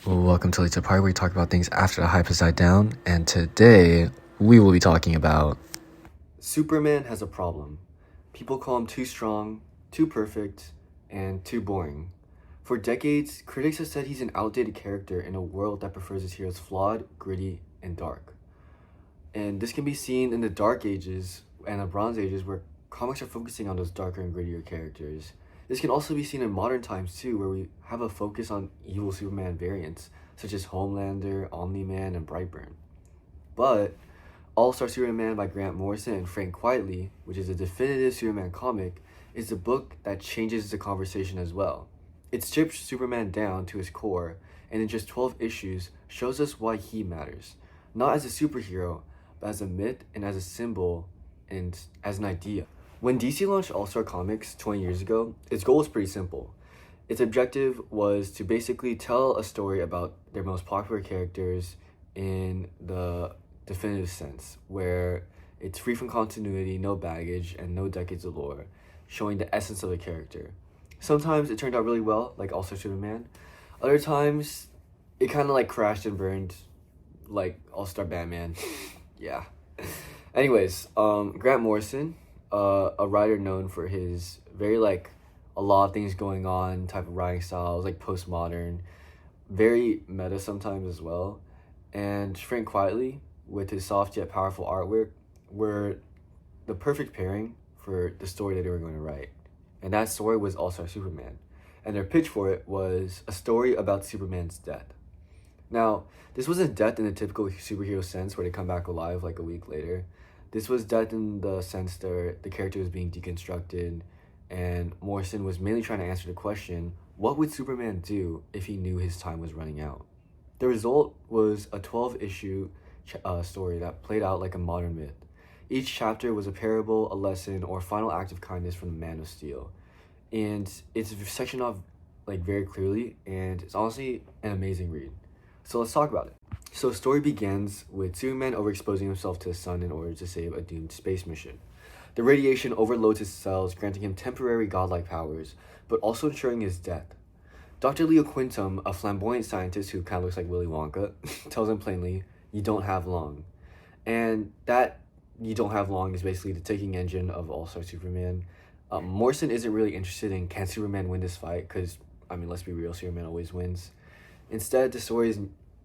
Welcome to Late Party, where we talk about things after the hype has died down. And today, we will be talking about Superman has a problem. People call him too strong, too perfect, and too boring. For decades, critics have said he's an outdated character in a world that prefers its heroes flawed, gritty, and dark. And this can be seen in the Dark Ages and the Bronze Ages, where comics are focusing on those darker and grittier characters. This can also be seen in modern times too, where we have a focus on evil Superman variants, such as Homelander, Omni-Man, and Brightburn. But All-Star Superman by Grant Morrison and Frank Quitely, which is a definitive Superman comic, is a book that changes the conversation as well. It strips Superman down to his core, and in just 12 issues, shows us why he matters. Not as a superhero, but as a myth and as a symbol and as an idea. When DC launched All-Star Comics 20 years ago, its goal was pretty simple. Its objective was to basically tell a story about their most popular characters in the definitive sense, where it's free from continuity, no baggage, and no decades of lore, showing the essence of the character. Sometimes it turned out really well, like All-Star Superman. Other times, it kind of like crashed and burned, like All-Star Batman. Yeah. Anyways, Grant Morrison, a writer known for his very like a lot of things going on type of writing styles, like postmodern, very meta sometimes as well, and Frank Quitely with his soft yet powerful artwork were the perfect pairing for the story that they were going to write. And that story was All-Star Superman. And their pitch for it was a story about Superman's death. Now, this wasn't death in the typical superhero sense where they come back alive like a week later. This was death in the sense that the character was being deconstructed, and Morrison was mainly trying to answer the question, what would Superman do if he knew his time was running out? The result was a 12-issue story that played out like a modern myth. Each chapter was a parable, a lesson, or a final act of kindness from the Man of Steel. And it's sectioned off like very clearly, and it's honestly an amazing read. So let's talk about it. So the story begins with Superman overexposing himself to the sun in order to save a doomed space mission. The radiation overloads his cells, granting him temporary godlike powers, but also ensuring his death. Dr. Leo Quintum, a flamboyant scientist who kind of looks like Willy Wonka, tells him plainly, you don't have long. And that you don't have long is basically the ticking engine of All-Star Superman. Morrison isn't really interested in can Superman win this fight, because, I mean, let's be real, Superman always wins. Instead, the story is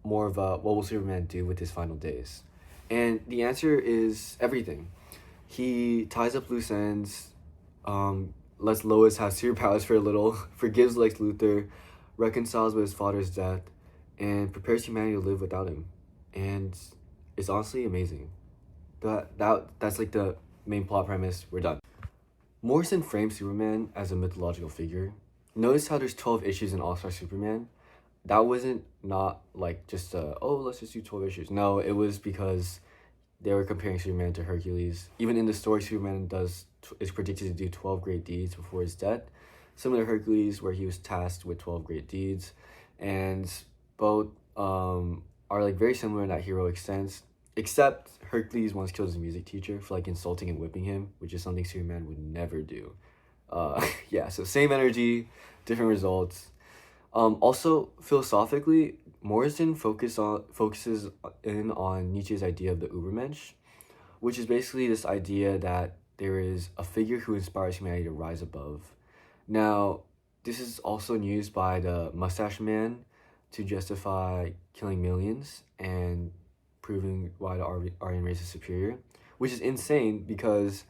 more of a what will Superman do with his final days? And the answer is everything. He ties up loose ends, lets Lois have superpowers for a little, forgives Lex Luthor, reconciles with his father's death, and prepares humanity to live without him. And it's honestly amazing. That's like the main plot premise. We're done. Morrison frames Superman as a mythological figure. Notice how there's 12 issues in All-Star Superman. That wasn't not like just let's just do 12 issues. No, it was because they were comparing Superman to Hercules. Even in the story, Superman is predicted to do 12 great deeds before his death, similar to Hercules, where he was tasked with 12 great deeds, and both are like very similar in that heroic sense. Except Hercules once killed his music teacher for like insulting and whipping him, which is something Superman would never do. Yeah, so same energy, different results. Also, philosophically, Morrison focuses in on Nietzsche's idea of the Übermensch, which is basically this idea that there is a figure who inspires humanity to rise above. Now, this is also used by the Mustache Man to justify killing millions and proving why the Aryan race is superior, which is insane because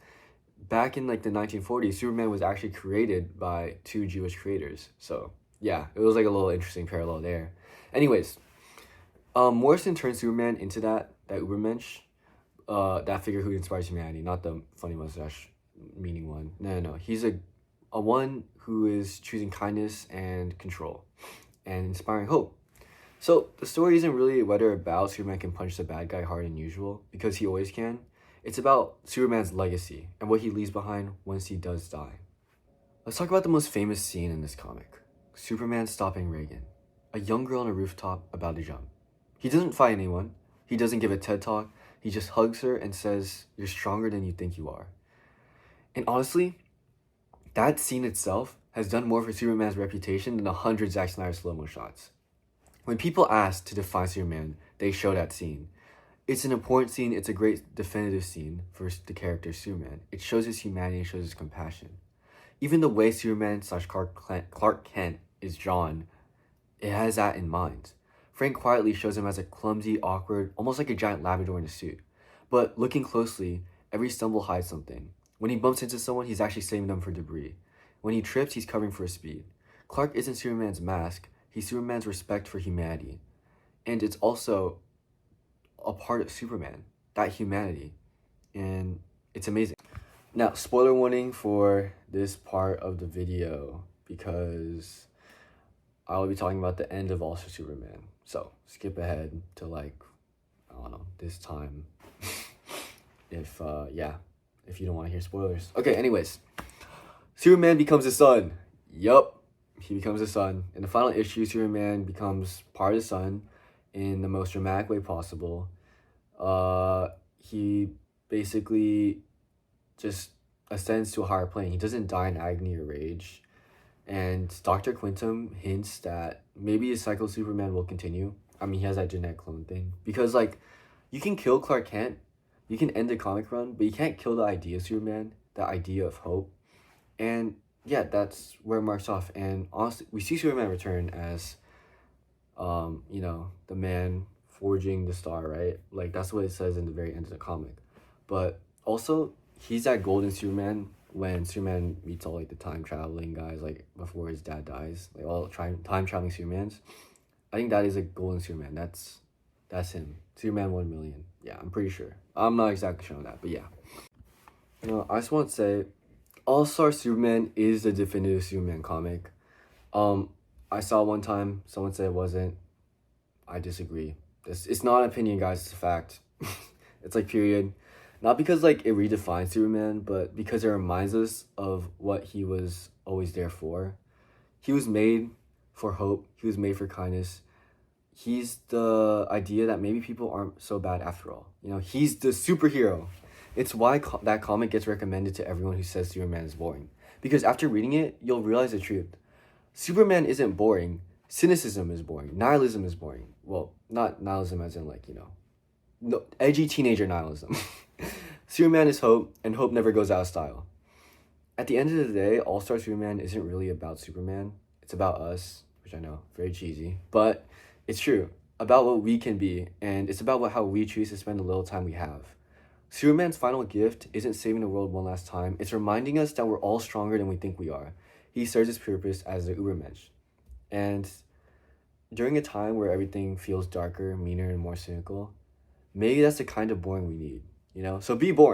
back in like the 1940s, Superman was actually created by two Jewish creators. So yeah, it was like a little interesting parallel there. Anyways, Morrison turns Superman into that Übermensch, that figure who inspires humanity, not the funny mustache meaning one. No. He's a one who is choosing kindness and control and inspiring hope. So the story isn't really whether or about Superman can punch the bad guy harder than usual, because he always can. It's about Superman's legacy and what he leaves behind once he does die. Let's talk about the most famous scene in this comic. Superman stopping Reagan, a young girl on a rooftop about to jump. He doesn't fight anyone. He doesn't give a TED talk. He just hugs her and says, you're stronger than you think you are. And honestly, that scene itself has done more for Superman's reputation than 100 Zack Snyder slow-mo shots. When people ask to define Superman, they show that scene. It's an important scene, it's a great definitive scene for the character Superman. It shows his humanity, it shows his compassion. Even the way Superman / Clark Kent is drawn, it has that in mind. Frank quietly shows him as a clumsy, awkward, almost like a giant Labrador in a suit. But looking closely, every stumble hides something. When he bumps into someone, he's actually saving them from debris. When he trips, he's covering for speed. Clark isn't Superman's mask, he's Superman's respect for humanity. And it's also a part of Superman, that humanity. And it's amazing. Now, spoiler warning for this part of the video, because I will be talking about the end of All-Star Superman. So, skip ahead to like, I don't know, this time. if you don't want to hear spoilers. Okay, anyways. Superman becomes the sun. Yup, he becomes the sun. In the final issue, Superman becomes part of the sun in the most dramatic way possible. He basically just ascends to a higher plane. He doesn't die in agony or rage. And Dr. Quintum hints that maybe the cycle of Superman will continue. I mean, he has that genetic clone thing. Because, like, you can kill Clark Kent, you can end the comic run, but you can't kill the idea of Superman, the idea of hope. And, yeah, that's where it marks off. And, honestly, we see Superman return as, the man forging the star, right? Like, that's what it says in the very end of the comic. But, also, he's that golden Superman when Superman meets all like the time traveling guys, like before his dad dies, like all time traveling Supermans. I think that is a golden Superman. That's him. Superman 1 million. Yeah, I'm pretty sure. I'm not exactly sure on that, but yeah. I just want to say, All-Star Superman is the definitive Superman comic. I saw one time someone said it wasn't. I disagree. It's not an opinion, guys. It's a fact. It's like period. Not because like it redefines Superman, but because it reminds us of what he was always there for. He was made for hope. He was made for kindness. He's the idea that maybe people aren't so bad after all. He's the superhero. It's why that comic gets recommended to everyone who says Superman is boring. Because after reading it, you'll realize the truth. Superman isn't boring. Cynicism is boring. Nihilism is boring. Well, not nihilism as in like, no, edgy teenager nihilism. Superman is hope, and hope never goes out of style. At the end of the day, All-Star Superman isn't really about Superman. It's about us, which I know, very cheesy, but it's true. About what we can be, and it's about how we choose to spend the little time we have. Superman's final gift isn't saving the world one last time. It's reminding us that we're all stronger than we think we are. He serves his purpose as the Ubermensch. And during a time where everything feels darker, meaner, and more cynical, maybe that's the kind of boring we need, So be boring.